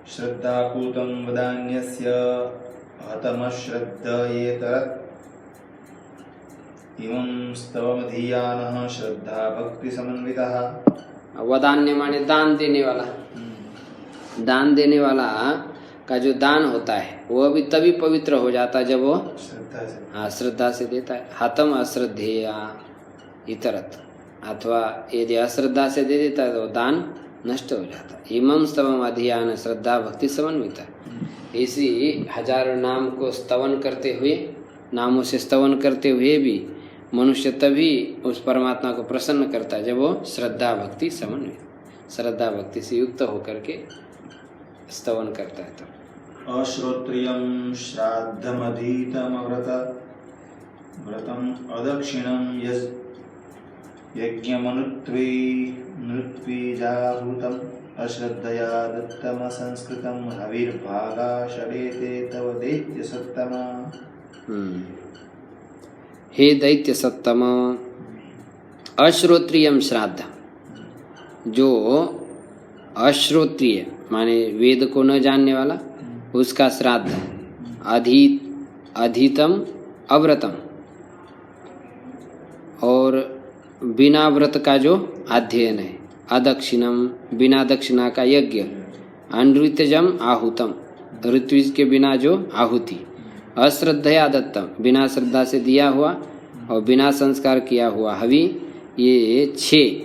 श्रद्धापूतं वदान्यस्य हतमश्रद्धयेतरत् इमं स्तवमधीयानः श्रद्धा भक्ति समन्वितः। वदान्य माने दान देने वाला, दान देने वाला का जो दान होता है वो भी तभी पवित्र हो जाता है जब वो श्रद्धा से देता है। हतम अश्रद्धेया इतरत, अथवा यदि अश्रद्धा से दे देता है तो दान नष्ट हो जाता है। इमं स्तवम अधियान श्रद्धा भक्ति समन्विता, इसी हजारों नाम को स्तवन करते हुए, नामों से स्तवन करते हुए भी मनुष्य तभी उस परमात्मा को प्रसन्न करता है जब वो श्रद्धा भक्ति समन्वित, श्रद्धा भक्ति से युक्त होकर के स्तवन करता है। तो अश्रोत्रियं श्राद्धमधीतमव्रत व्रतम अदक्षिणं यज्ञमनुत्वी नृत्वीजाहूतम् अश्रद्धया दत्तमसंस्कृतं हविर्भागा षडेते तव दैत्य सत्तमा। हे दैत्य सत्तम, अश्रोत्रियम श्राद्ध, जो अश्रोत्रिय माने वेद को न जानने वाला, उसका श्राद्ध, अधीतम अव्रतम, और बिना व्रत का जो अध्ययन है, अदक्षिणम बिना दक्षिणा का यज्ञ, अनृत्यजम आहूतम ऋत्विज के बिना जो आहुति, अश्रद्धया दत्तम बिना श्रद्धा से दिया हुआ, और बिना संस्कार किया हुआ हवि, ये 6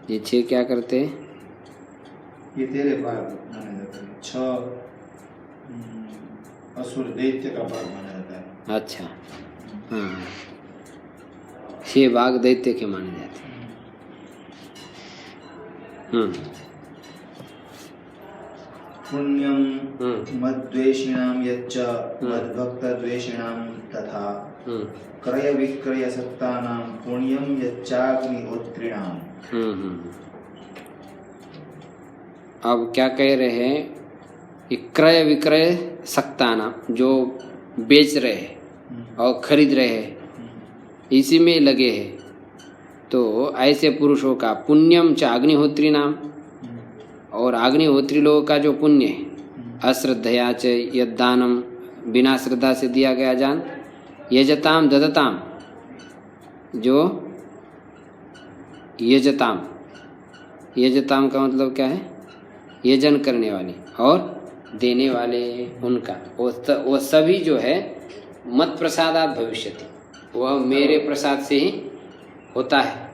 ये 6 क्या करते हैं? ये तेरे भाग माना जाता है, 6 असुर दैत्य का भाग माना जाता है। अच्छा, हाँ, 6 भाग दैत्य के माने जाते हैं। पुण्यम मद्वेषिणां यच्च मद्भक्तद्वेषिणां तथा क्रय विक्रय सक्तानां पुण्यम यच्चाग्निहोत्रिणां। अब क्या कह रहे हैं कि क्रय विक्रय सक्तानां, जो बेच रहे हैं और खरीद रहे हैं, इसी में लगे हैं, तो ऐसे पुरुषों का पुण्यम च अग्निहोत्री नाम, और अग्निहोत्री लोगों का जो पुण्य है, अश्रद्धया च यद्दानम बिना श्रद्धा से दिया गया दान, यजताम ददताम, जो यजताम, यजताम का मतलब क्या है? यजन करने वाले और देने वाले, उनका वो सभी जो है मत प्रसादात भविष्यति, वह मेरे प्रसाद से ही होता है,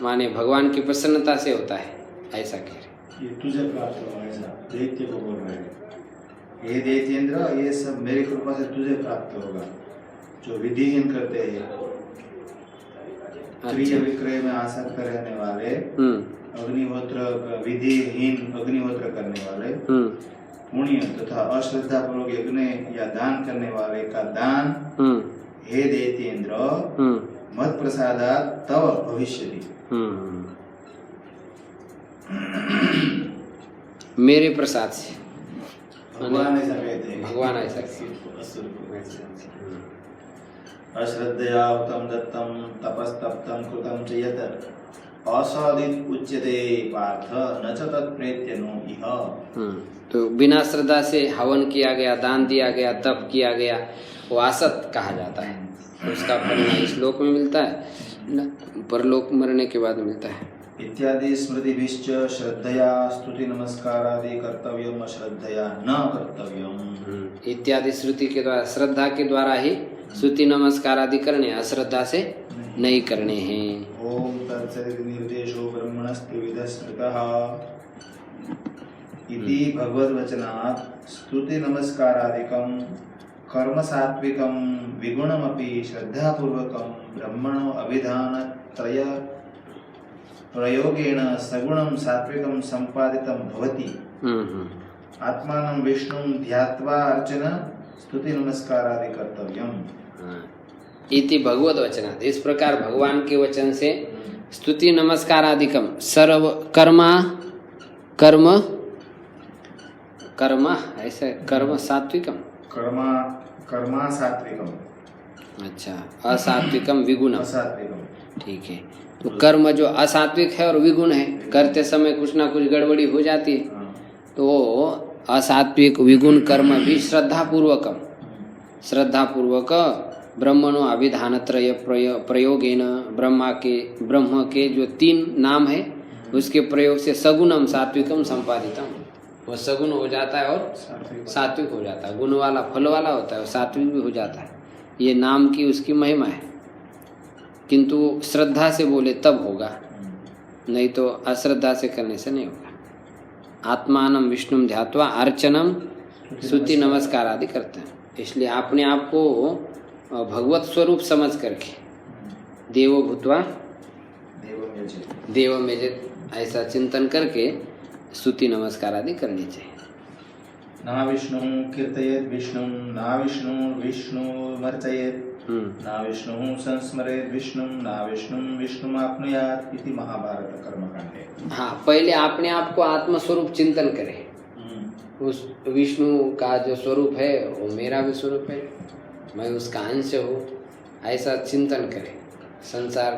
माने भगवान की प्रसन्नता से होता है, ऐसा कह रहे। ये तुझे प्राप्त होगा, ऐसा दैत्य को बोल रहे हैं, हे दैत्येंद्र, ये सब मेरी कृपा से तुझे प्राप्त होगा। जो विधिहीन करते हैं, क्रिया विक्रय में आसक्त रहने वाले, अग्निहोत्र विधिहीन अग्निहोत्र करने वाले, पुण्य तथा अश्रद्धा पूर्वक यज्ञ या दान करने वाले का दान, हे दैत्येंद्र, मत प्रसादात तव भविष्यति, मेरे प्रसाद से, भगवान ऐसा कहते हैं। भगवान ऐसा अश्रद्धया उक्तं दत्तं तपस्तप्तं कृतं च यत् असादित उच्यते पार्थ न च तत्प्रेत्यनो इह। तो बिना श्रद्धा से हवन किया गया, दान दिया गया, तप किया गया, वो असत कहा जाता है। उसका फल न इस लोक में मिलता है न परलोक मरने के बाद मिलता है। इत्यादि स्मृतिभिश्च श्रद्धया स्तुति नमस्कारादि कर्तव्यम अश्रद्धया न कर्तव्यम। इत्यादि श्रुति के द्वारा, श्रद्धा के द्वारा ही स्तुति नमस्कार आदि करने, अश्रद्धा से नहीं करने हैं। ओम तत्सदिति निर्देशो ब्रह्मणस्त्रिविधः स्मृतः इति भगवद्वचनात् स्तुति नमस्कारादिकं कर्म सात्विकं विगुणमपि श्रद्धापूर्वकं ब्रह्मणो अभिधानत्रय प्रयोगेण सगुणं सात्विकं संपादितं भवति। आत्मानं विष्णुं ध्यात्वा अर्चन स्तुति नमस्कारादि कर्तव्यम। इति भगवत वचनात्, इस प्रकार भगवान के वचन से स्तुति नमस्कार आदिकम सर्व कर्मा कर्म कर्म ऐसे कर्म सात्विकम कर्मा सात्विकम। अच्छा, असात्विकम विगुणम। असात्विकम, ठीक है। तो कर्म जो असात्विक है और विगुण है, करते समय कुछ ना कुछ गड़बड़ी हो जाती है, तो असात्विक विगुण कर्म भी श्रद्धापूर्वकम, श्रद्धापूर्वक ब्रह्मणो अभिधानत्रय प्रयोगेन, ब्रह्म के जो 3 नाम है उसके प्रयोग से सगुणम सात्विकम संपादितम, वो सगुण हो जाता है और सात्विक हो जाता है। गुण वाला फल वाला होता है, वो सात्विक भी हो जाता है। ये नाम की उसकी महिमा है। किंतु श्रद्धा से बोले तब होगा, नहीं तो अश्रद्धा से करने से नहीं होगा। आत्मानम विष्णुम ध्यात्वा अर्चनम स्तुति नमस्कार आदि करते हैं। इसलिए अपने आप को भगवत स्वरूप समझ करके देवो भूत्वा देवम यजेत, ऐसा चिंतन करके स्तुति नमस्कार आदि करनी चाहिए। ना विष्णु कीर्तयेत विष्णु, ना विष्णु विष्णुमर्चयेत, ना विष्णु संस्मरेत विष्णु, ना विष्णु विष्णुमाप्नुयात् इति महाभारत कर्मकांडे। हाँ, पहले अपने आप को आत्म स्वरूप चिंतन करें। उस विष्णु का जो स्वरूप है वो मेरा भी स्वरूप है, मैं उसका अंश हूँ, ऐसा चिंतन करें। संसार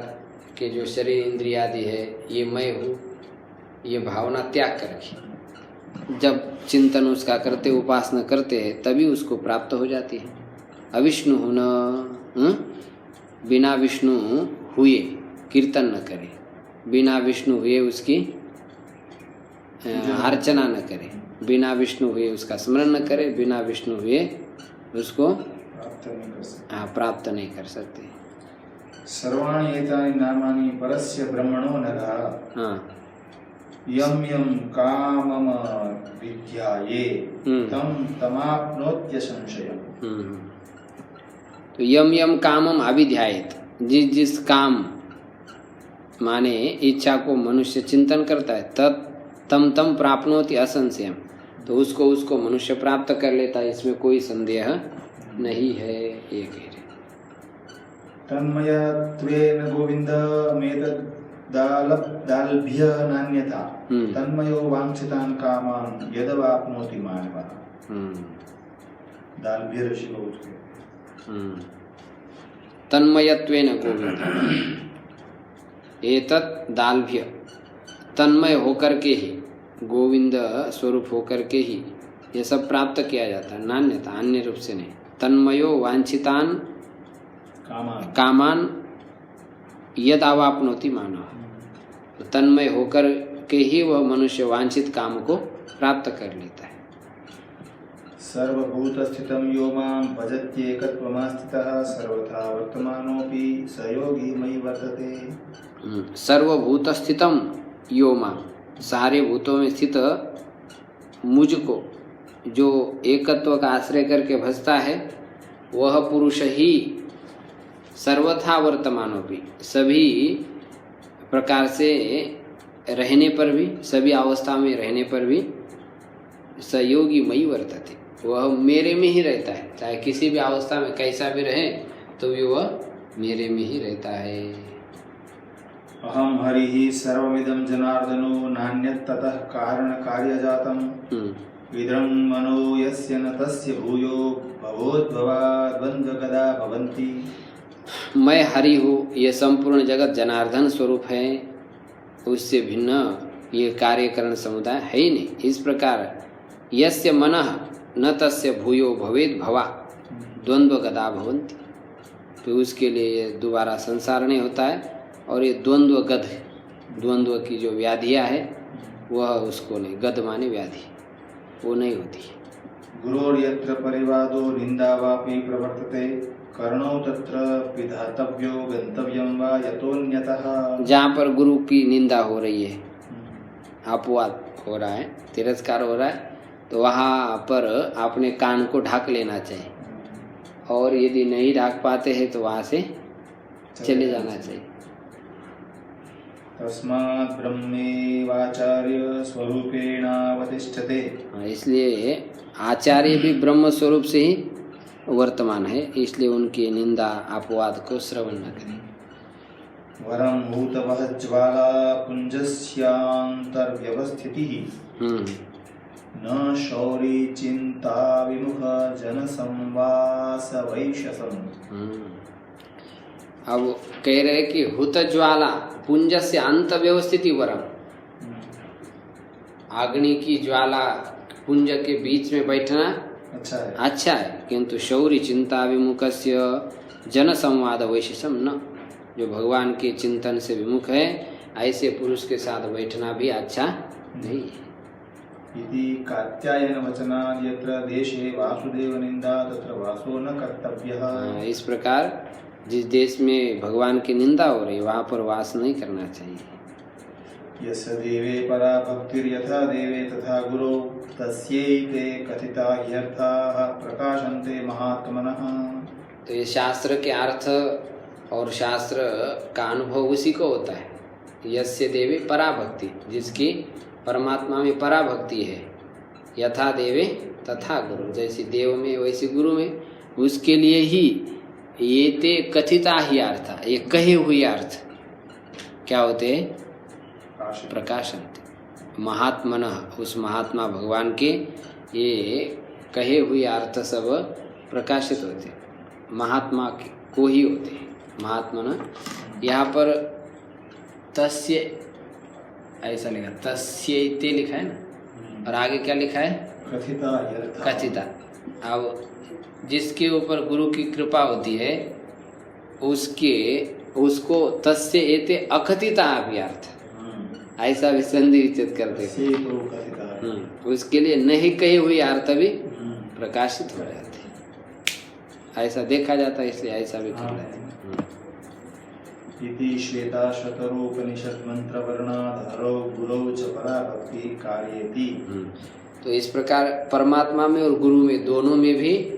के जो शरीर इंद्रिय आदि है ये मैं हूँ, ये भावना त्याग करके जब चिंतन उसका करते, उपासना करते हैं, तभी उसको प्राप्त हो जाती है। अविष्णु न, बिना विष्णु हुए कीर्तन न करे, बिना विष्णु हुए उसकी अर्चना न करे, बिना विष्णु हुए उसका स्मरण न करे, बिना विष्णु हुए उसको प्राप्त नहीं कर सकते। सर्वाणि एतानि नामानि परस्य ब्रह्मणो नरः यम यम कामम विद्याये तम तमाप्नोत्य संशयम्। तो यम यम कामम अभिध्यायेत, जिस जिस काम माने इच्छा को मनुष्य चिंतन करता है, तत् तम तम प्राप्नोति असंशयम, तो उसको मनुष्य प्राप्त कर लेता है, इसमें कोई संदेह नहीं है। ये कह रहे तन्मयत्वेन गोविंद मेतद् दालभ्य नान्यथा तन्मयो वांछितान् कामान् यदवाप्नोति मानवः। दालभ्य ऋषि बहुत के तन्मयत्वेन गोविंद, एतत् दालभ्य, तन्मय होकर के ही, गोविंद स्वरूप होकर के ही ये सब प्राप्त किया जाता है, नान्यथा अन्य रूप से नहीं। तन्मयो वांछितान् कामान यद अवाप्नोति मानव, तो तन्मय होकर के ही वह मनुष्य वांछित काम को प्राप्त कर लेता है। सर्वभूत स्थितं यो मां भजत्येकत्वमास्थितः सर्वथा वर्तमानोऽपि स योगी मयि वर्तते। सर्वभूत स्थितम यो मां, सारे भूतों में स्थित मुझको जो एकत्व का आश्रय करके भजता है, वह पुरुष ही सर्वथा वर्तमानों भी, सभी प्रकार से रहने पर भी, सभी अवस्था में रहने पर भी सहयोगी मई वर्तते, वह मेरे में ही रहता है। चाहे किसी भी अवस्था में कैसा भी रहे तो भी वह मेरे में ही रहता है। अहम हरिः सर्वमिदं जनार्दनो नान्यत् ततः कारणकार्यजातम् इदं मनो यस्य न तस्य भूयो भवोद्भवात् द्वन्द्वगदा भवन्ति। मैं हरि हूँ, ये संपूर्ण जगत जनार्दन स्वरूप है, उससे भिन्न ये कार्यकरण समुदाय है ही नहीं। इस प्रकार यस्य मनः न तस्य भूयो भवेद भवा द्वंद्व गदा भवन्ति, तो उसके लिए ये दोबारा संसार नहीं होता है। और ये द्वंद्व गद, द्वंद्व की जो व्याधियाँ है वह उसको नहीं, गद माने व्याधि, वो नहीं होती है। गुरोर्यत्र परिवादो निंदा वापि प्रवर्तते कर्णो तत्र विधातव्यो गंतव्यं वा यतोन्यतः। जहाँ पर गुरु की निंदा हो रही है, अपवाद हो रहा है, तिरस्कार हो रहा है, तो वहाँ पर अपने कान को ढक लेना चाहिए, और यदि नहीं ढक पाते हैं तो वहाँ से चले जाना चाहिए। तस्मात् ब्रह्मेवाचार्य स्वरूपेणावतिष्ठते। इसलिए आचार्य भी ब्रह्म स्वरूप से ही वर्तमान है, इसलिए उनकी निंदा अपवाद को श्रवण न करें। वरम भूतवः ज्वाला पुंजस्यान्तर्व्यवस्थितिः न शौरी चिंता विमुख जन संवास वैशसम। अब कह रहे कि हुत ज्वाला पुंज से अंत व्यवस्थिति वरम, अग्नि की ज्वाला पुंज के बीच में बैठना अच्छा है, किंतु शौरी चिंता विमुखस्य जन संवाद वैशेषम न, जो भगवान के चिंतन से विमुख है ऐसे पुरुष के साथ बैठना भी अच्छा नहीं है। इति कात्यायन वचनात् यत्र देशे वासुदेव निंदा तत्र वासो न कर्तव्यः। इस प्रकार जिस देश में भगवान की निंदा हो रही वहाँ पर वास नहीं करना चाहिए। यस्य देवे परा भक्तिर्यथा देवे तथा गुरो तस्यैते कथिता ह्यर्थाः प्रकाशन्ते महात्मनः। तो ये शास्त्र के अर्थ और शास्त्र का अनुभव उसी को होता है। यस्य देवे परा भक्ति, जिसकी परमात्मा में परा भक्ति है, यथा देवे तथा गुरु, जैसे देव में वैसे गुरु में, उसके लिए ही ये ते कथिता ही अर्थ, ये कहे हुए अर्थ क्या होते हैं? प्रकाशन्ते महात्मनः, उस महात्मा भगवान के ये कहे हुए अर्थ सब प्रकाशित होते, महात्मा को ही होते हैं। महात्मनः यहाँ पर तस्य ऐसा लिखा, तस्यैते लिखा है ना, और आगे क्या लिखा है? कथिता। अब जिसके ऊपर गुरु की कृपा होती है उसको तस्य एते अकथिता अभिर्थ, ऐसा भी संधि विच्छेद करते हैं। उसके लिए नहीं कहे हुए अर्थ भी प्रकाशित हो जाते, ऐसा देखा जाता है, इसलिए ऐसा भी कर रहे हैं। इति श्वेताश्वतरोपनिषद मंत्र वर्णाधरो गुरौ च परा भक्ति कार्येति। तो इस प्रकार परमात्मा में और गुरु में दोनों में भी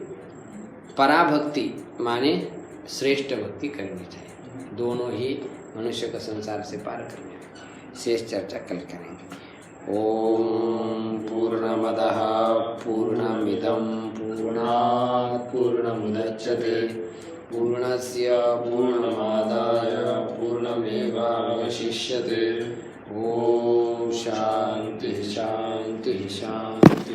पराभक्ति माने श्रेष्ठ भक्ति करनी चाहिए। दोनों ही मनुष्य को संसार से पार करने में। शेष चर्चा कल करेंगे। ओम पूर्णमदः पूर्णमिदं पूर्णात् पूर्णमुदच्यते पूर्णस्य पूर्णमादाय पूर्णमेवावशिष्यते। ओम शांति शांति शांति।